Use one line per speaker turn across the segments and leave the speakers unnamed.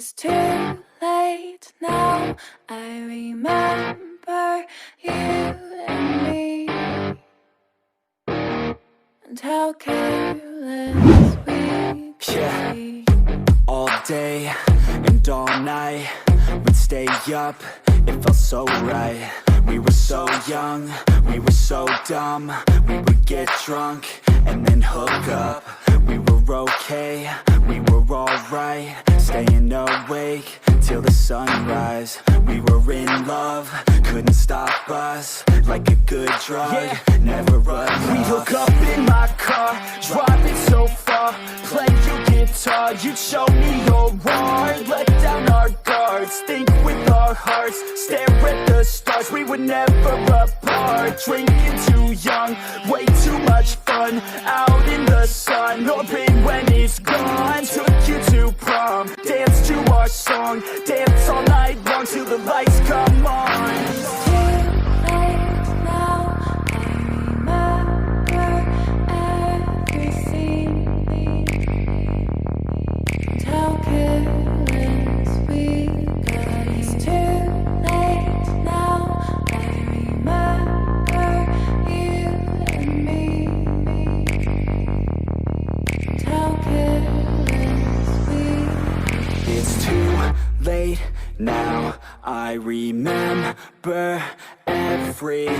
It's too late now. I remember you and me, and how careless we could be.
All day and all night, we'd stay up, it felt so right. We were so young, we were so dumb. We would get drunk and then hook up. We were okay, we were alright, staying awake till the sunrise. We were in love, couldn't stop us, like a good drug, never enough.
We hook up in my car, driving so far, play your guitar, you'd show me your art, let down our guards, think with our hearts, stare at the stars. We were never apart, drinking too young, way too much fun, out in the sun, orbit when it's gone. Took you to prom, dance to our song, dance all night long till the lights come on.
Late now, I remember everything,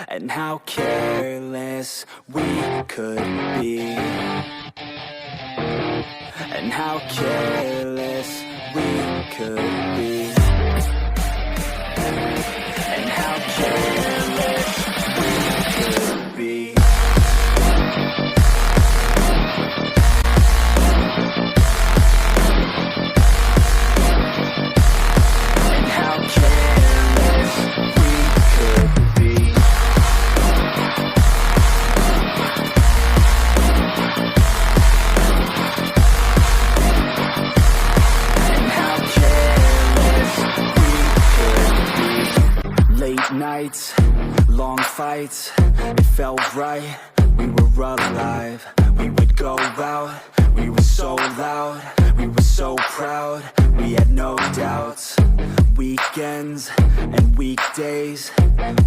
and how careless we could be, and how careless we could be, and how careless we could be. Nights, long fights, it felt right, we were alive. We would go out, we were so loud, we were so proud, we had no doubts. Weekends and weekdays,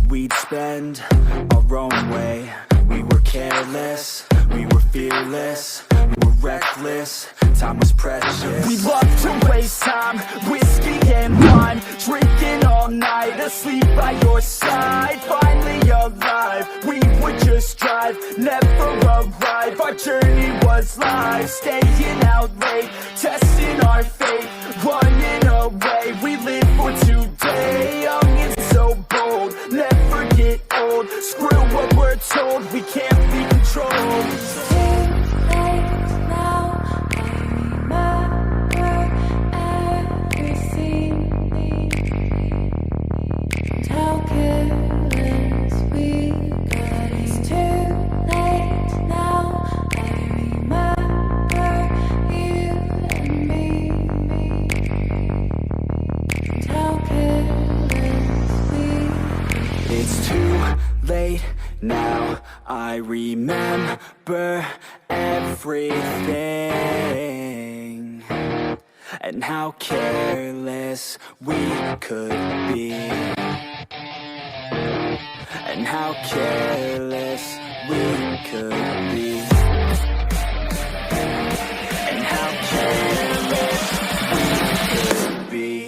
we'd spend our own way. We were careless, we were fearless, we were reckless, time was precious.
We loved to waste time, whiskey and wine, drinking all night, asleep by your side. Finally alive, we would just drive, never arrive. Our journey was live, staying out late, testing our fate, running away. We live for today, young and so bold, never get old. Screw what we're told, we can't be controlled.
Late now, I remember everything, and how careless we could be, and how careless we could be, and how careless we could be.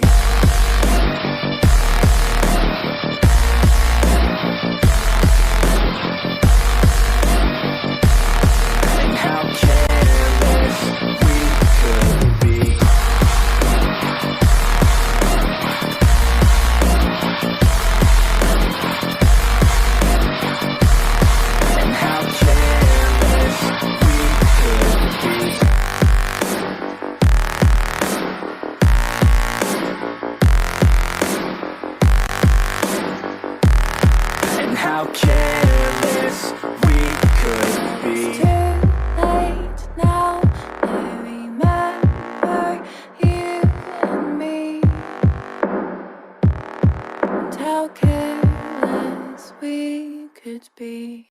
How careless we could be.
It's too late now, I remember you and me, and how careless we could be.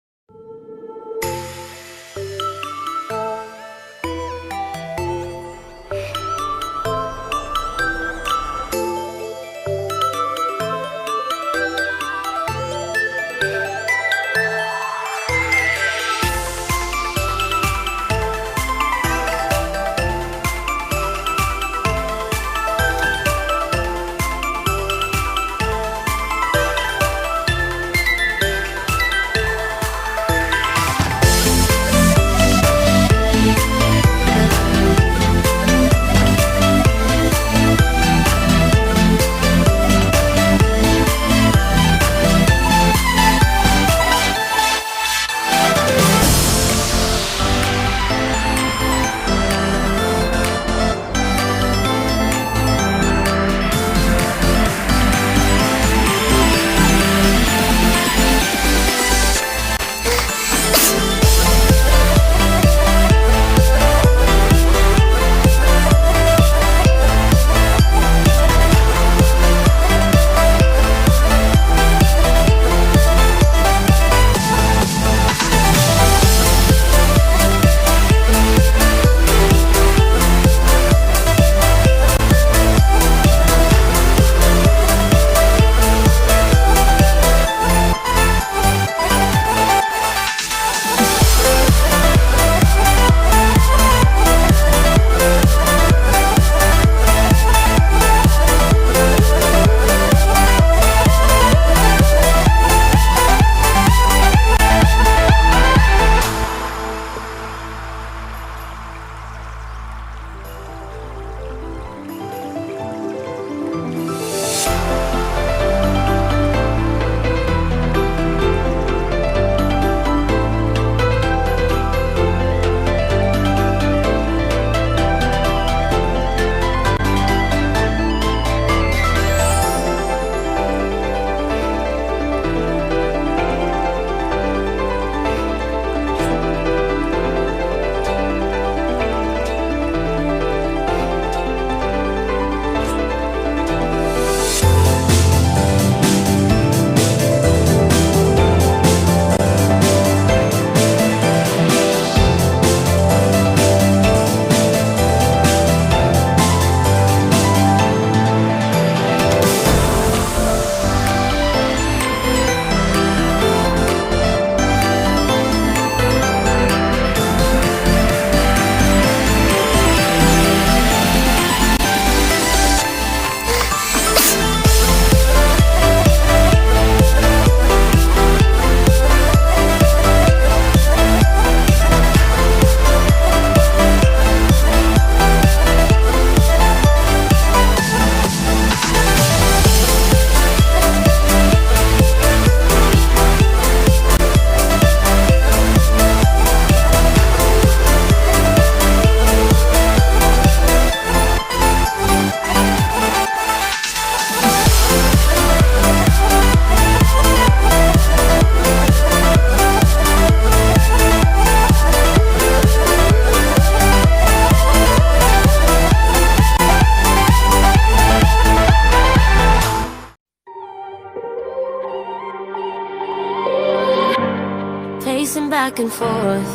back and forth.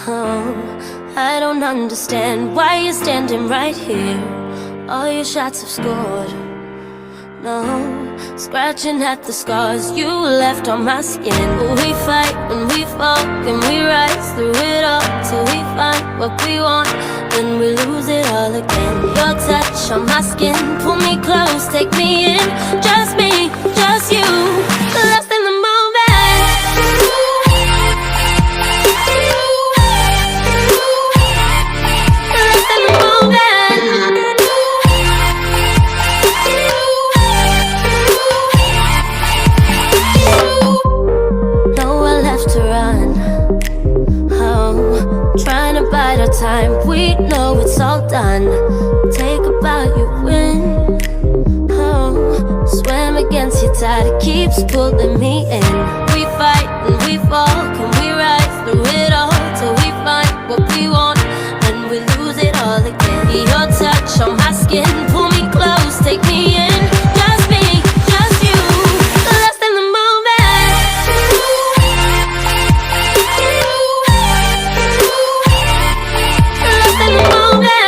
Oh, I don't understand why you're standing right here. All your shots have scored. No, scratching at the scars you left on my skin. We fight and we fall and we rise through it all till we find what we want. Then we lose it all again. Your touch on my skin, pull me close, take me in. Just me, just you, lost in the moment. Lost in the moment. Nowhere left to run. Oh, trying to bide our time. We know it's all done. Take a bow, you win. Oh, swim against your tide, it keeps pulling me in. We fight and we fall, can we rise through it all till we find what we want, and we lose it all again. Your touch on my skin, pull me close, take me in. Just me, just you, lost in the moment. Lost in the moment.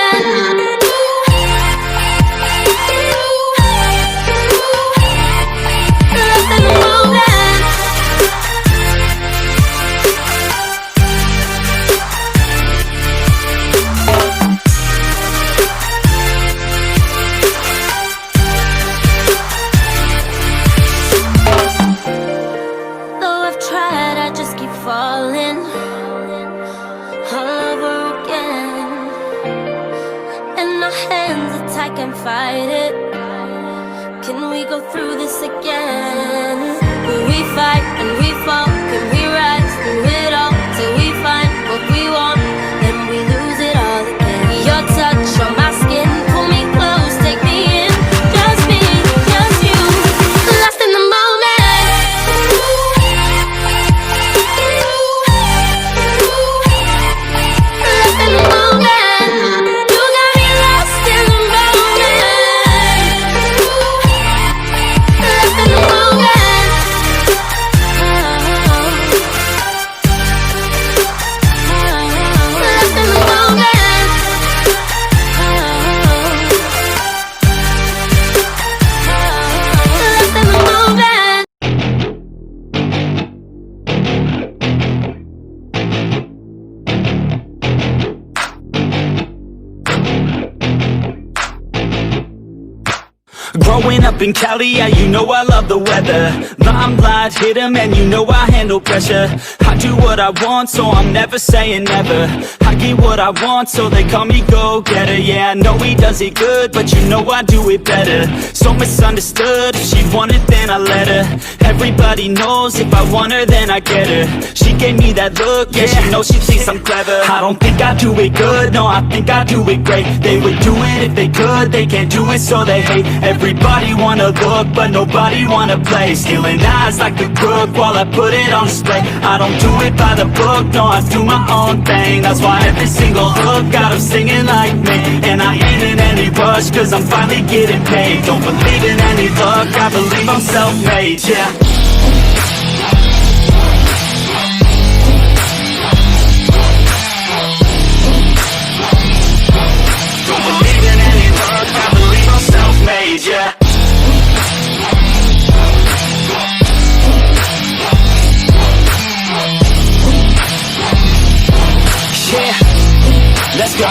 Lost in the moment. Though I've tried, I just keep falling all over again. And our hands are tight, can't fight it. Can we go through this again? Will we fight and we fall? Can we rise through it all till we find what we want? Then we lose it all again. Your touch on my skin, pull me close, take me in. Just me, just you, lost in the moment. Lost in the moment. You got me lost in the moment. Lost in the moment. Lost in the moment. Lost in the moment.
Growing up in Cali, yeah, you know I love the weather. Limelight hit 'em and you know I handle pressure. I do what I want, so I'm never saying never. I get what I want, so they call me go-getter. Yeah, I know he does it good, but you know I do it better. So misunderstood, if she wanted then I let her. Everybody knows if I want her then I get her. She gave me that look, yeah, she knows she thinks I'm clever. I don't think I do it good, no, I think I do it great. They would do it if they could, they can't do it so they hate. Everybody wanna look, but nobody wanna play. Stealing eyes like a crook while I put it on display. I don't do it by the book, no, I do my own thing. That's why every single hook got 'em singing like me. And I ain't in any rush, cause I'm finally getting paid. Don't believe in any luck, I believe I'm self-made, yeah. Don't believe in any luck, I believe I'm self-made, yeah. Yeah, let's go.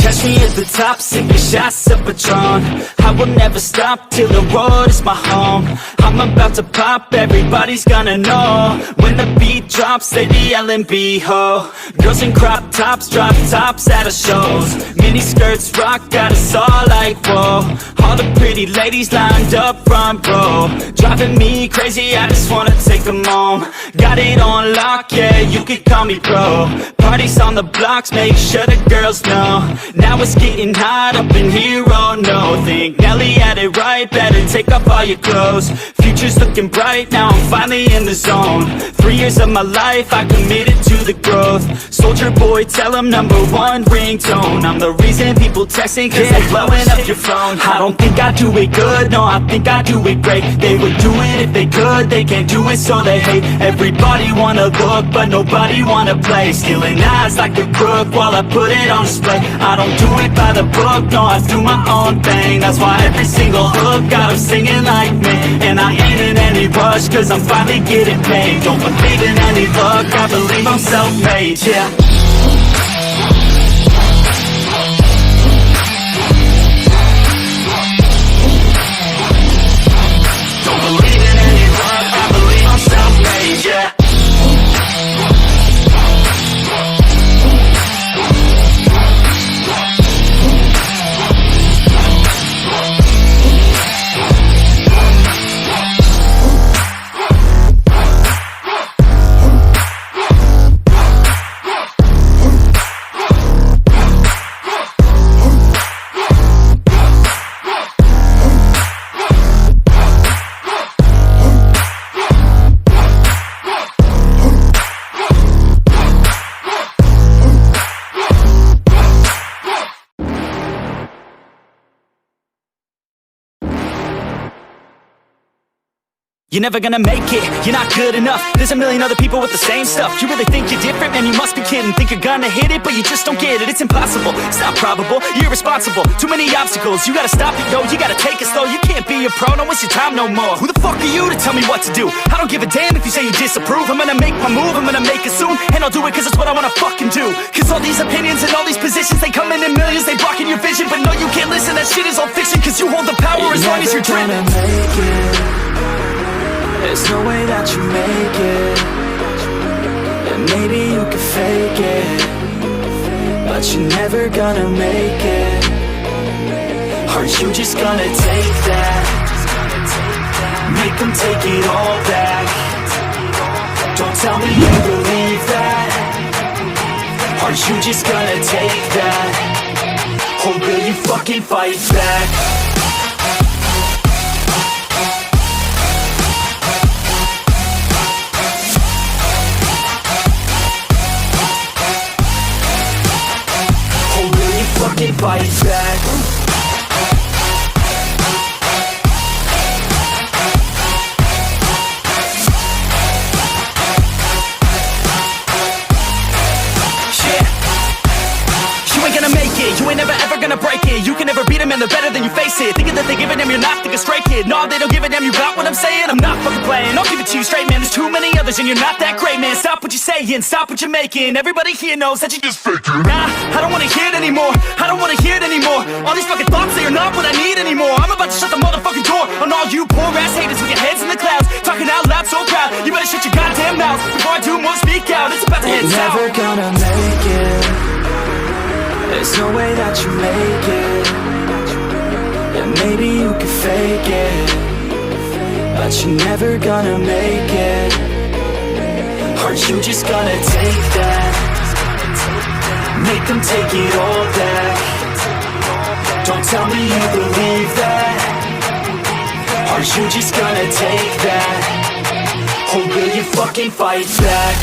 Catch me at the top, sipping shots of Patron. I will never stop till the road is my home. I'm about to pop, everybody's gonna know. When the beat drops, they be yelling B-ho. Girls in crop tops, drop tops at our shows. Mini skirts rock, got us all like whoa. All the pretty ladies lined up front row. Driving me crazy, I just wanna take them home. Got it on lock, yeah, you could call me bro. Parties on the blocks, make sure the girls know. Now it's getting hot up in here, oh no. Think Nelly had it right, better take off all your clothes. Future's looking bright, now I'm finally in the zone. 3 years of my life, I committed to the growth. Soldier boy, tell them #1 ringtone. I'm the reason people texting, cause they're blowing up your phone. I don't think I do it good, no, I think I do it great. They would do it if they could, they can't do it so they hate. Everybody wanna look, but nobody wanna play. Stealing eyes like a crook while I put it on display. I don't do it by the book, no, I do my own thing. That's why every single hook got them singing like me. And I ain't in any rush, cause I'm finally getting paid. Don't believe in any luck, I believe I'm self-made, yeah. Don't believe in any luck, I believe I'm self-made, yeah. You're never gonna make it, you're not good enough. There's a million other people with the same stuff. You really think you're different? Man, you must be kidding. Think you're gonna hit it, but you just don't get it. It's impossible, it's not probable, you're irresponsible. Too many obstacles, you gotta stop it, yo. You gotta take it slow, you can't be a pro, don't waste your time no more. Who the fuck are you to tell me what to do? I don't give a damn if you say you disapprove. I'm gonna make my move, I'm gonna make it soon. And I'll do it cause it's what I wanna fucking do. Cause all these opinions and all these positions, they come in millions, they blocking your vision. But no, you can't listen, that shit is all fiction. Cause you hold the power as long as you're dreaming.
There's no way that you make it. And maybe you can fake it, but you're never gonna make it. Are you just gonna take that? Make them take it all back. Don't tell me you believe that. Are you just gonna take that? Or will you fucking fight back? Fucking fight back. You ain't gonna make it, you ain't never ever gonna break it. You can never beat them and they're better than you face it. Thinking that they give a damn, you're not, think a straight kid. No, they don't give a damn, you got what I'm saying? I'm not fucking playing, I'll give it to you straight, man. There's too many others and you're not that great, man. Stop what you're saying, stop what you're making. Everybody here knows that you just faking. Nah, I don't wanna hear it anymore, I don't wanna hear it anymore. All these fucking thoughts, they are not what I need anymore. I'm about to shut the motherfucking door on all you poor ass haters with your heads in the clouds, talking out loud so proud. You better shut your goddamn mouth before I do more speak out. It's about to head south. You're never gonna make it. There's no way that you make it. And maybe you can fake it, but you're never gonna make it. Are you just gonna take that? Make them take it all back. Don't tell me you believe that. Are you just gonna take that? Or will you fucking fight back?